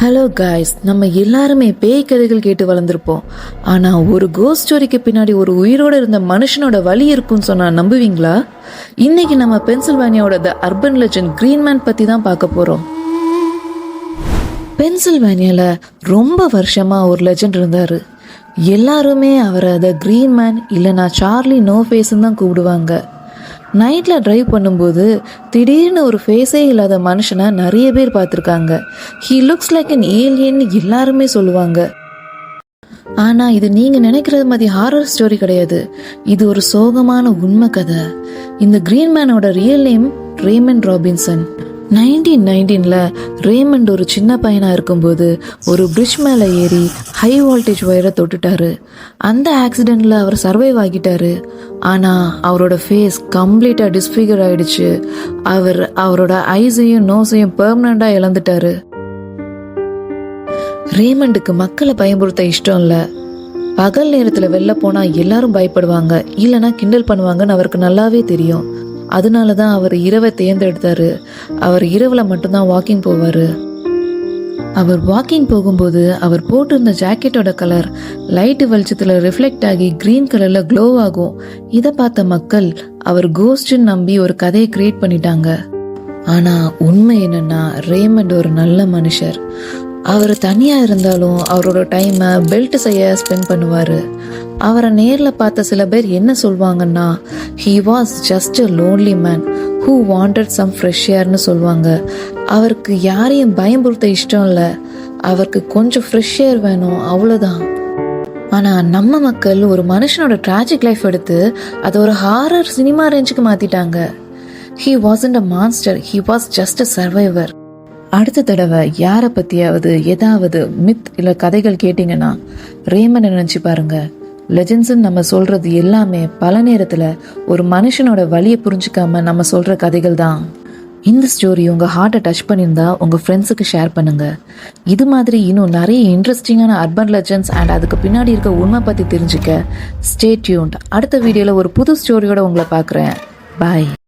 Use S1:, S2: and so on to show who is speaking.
S1: Hello guys, நம்ம எல்லாருமே பேய் கதைகள் கேட்டு வளர்ந்துருப்போம். ஆனால் ஒரு கோஸ்ட் ஸ்டோரிக்கு பின்னாடி ஒரு உயிரோடு இருந்த மனுஷனோட வலி இருக்குன்னு சொன்னால் நம்புவீங்களா? இன்னைக்கு நம்ம பென்சில்வேனியாவோட த அர்பன் லெஜண்ட் கிரீன்மேன் பற்றி தான் பார்க்க போகிறோம். பென்சில்வேனியாவில் ரொம்ப வருஷமாக ஒரு லெஜண்ட் இருந்தார். எல்லாருமே அவரை த கிரீன்மேன் இல்லைனா சார்லி நோ ஃபேஸ்ன்னு தான் கூப்பிடுவாங்க. நைட்டில் ட்ரைவ் பண்ணும்போது திடீர்னு ஒரு ஃபேஸே இல்லாத மனுஷனை நிறைய பேர் பார்த்துருக்காங்க. He looks like an alien எல்லாருமே சொல்லுவாங்க. ஆனால் இது நீங்கள் நினைக்கிறது மாதிரி ஹாரர் ஸ்டோரி கிடையாது. இது ஒரு சோகமான உண்மை கதை. இந்த கிரீன்மேனோட real name Raymond Robinson. 1919 Raymond ஒரு சின்ன பையனாக இருக்கும்போது ஒரு பிரிட்ஜ் மேலே ஏறி ஹை வோல்டேஜ் ஒயரை தொட்டுட்டாரு. அந்த ஆக்சிடெண்ட்டில் அவர் சர்வைவ் ஆகிட்டாரு. ஆனால் அவரோட ஃபேஸ் கம்ப்ளீட்டாக டிஸ்ஃபிகர் ஆயிடுச்சு. அவரோட ஐஸையும் நோஸையும் பெர்மனண்டாக இழந்துட்டாரு. ரேமண்டுக்கு மக்களை பயமுறுத்த இஷ்டம் இல்லை. பகல் நேரத்தில் வெளில போனால் எல்லாரும் பயப்படுவாங்க, இல்லைன்னா கிண்டல் பண்ணுவாங்கன்னு அவருக்கு நல்லாவே தெரியும். அதனால தான் அவர் இரவை தேர்ந்தெடுத்தாரு. அவர் இரவில் மட்டும்தான் வாக்கிங் போவார். அவர் வாக்கிங் போகும்போது அவர் போட்டிருந்த ஜாக்கெட்டோட கலர் லைட்டு வெளிச்சத்தில் ரிஃப்ளெக்ட் ஆகி கிரீன் கலரில் க்ளோ ஆகும். இதை பார்த்த மக்கள் அவர் கோஸ்ட்னு நம்பி ஒரு கதையை கிரியேட் பண்ணிட்டாங்க. ஆனால் உண்மை என்னன்னா, ரேமண்ட் ஒரு நல்ல மனுஷர். அவர் தனியாக இருந்தாலும் அவரோட டைமை பெல்ட் செய்ய ஸ்பெண்ட் பண்ணுவார். அவரை நேரில் பார்த்த சில பேர் என்ன சொல்லுவாங்கன்னா, he was just a lonely man who wanted some fresh ஏர்னு சொல்லுவாங்க. அவருக்கு யாரையும் பயம்புறுத்த இஷ்டம் இல்லை, அவருக்கு கொஞ்சம் ஃப்ரெஷ் ஏர் வேணும், அவ்வளோதான். ஆனால் நம்ம மக்கள் ஒரு மனுஷனோட ட்ராஜிக் லைஃப் எடுத்து அதை ஒரு ஹாரர் சினிமா ரேஞ்சுக்கு மாற்றிட்டாங்க. He wasn't a monster, he was just a survivor. அடுத்த தடவை யாரை பற்றியாவது ஏதாவது மித் இல்லை கதைகள் கேட்டிங்கன்னா ரேமண்டை நினச்சி பாருங்க. லெஜண்ட்ஸ்ன்னு நம்ம சொல்கிறது எல்லாமே பல நேரத்தில் ஒரு மனுஷனோட வலியை புரிஞ்சுக்காம நம்ம சொல்கிற கதைகள் தான். இந்த ஸ்டோரி உங்கள் ஹார்ட்டை டச் பண்ணியிருந்தா உங்கள் ஃப்ரெண்ட்ஸுக்கு ஷேர் பண்ணுங்கள். இது மாதிரி இன்னும் நிறைய இன்ட்ரெஸ்டிங்கான அர்பன் லெஜண்ட்ஸ் அண்ட் அதுக்கு பின்னாடி இருக்க உண்மை பற்றி தெரிஞ்சுக்க ஸ்டே டியூன்ட். அடுத்த வீடியோவில் ஒரு புது ஸ்டோரியோட உங்களை பார்க்குறேன். பாய்.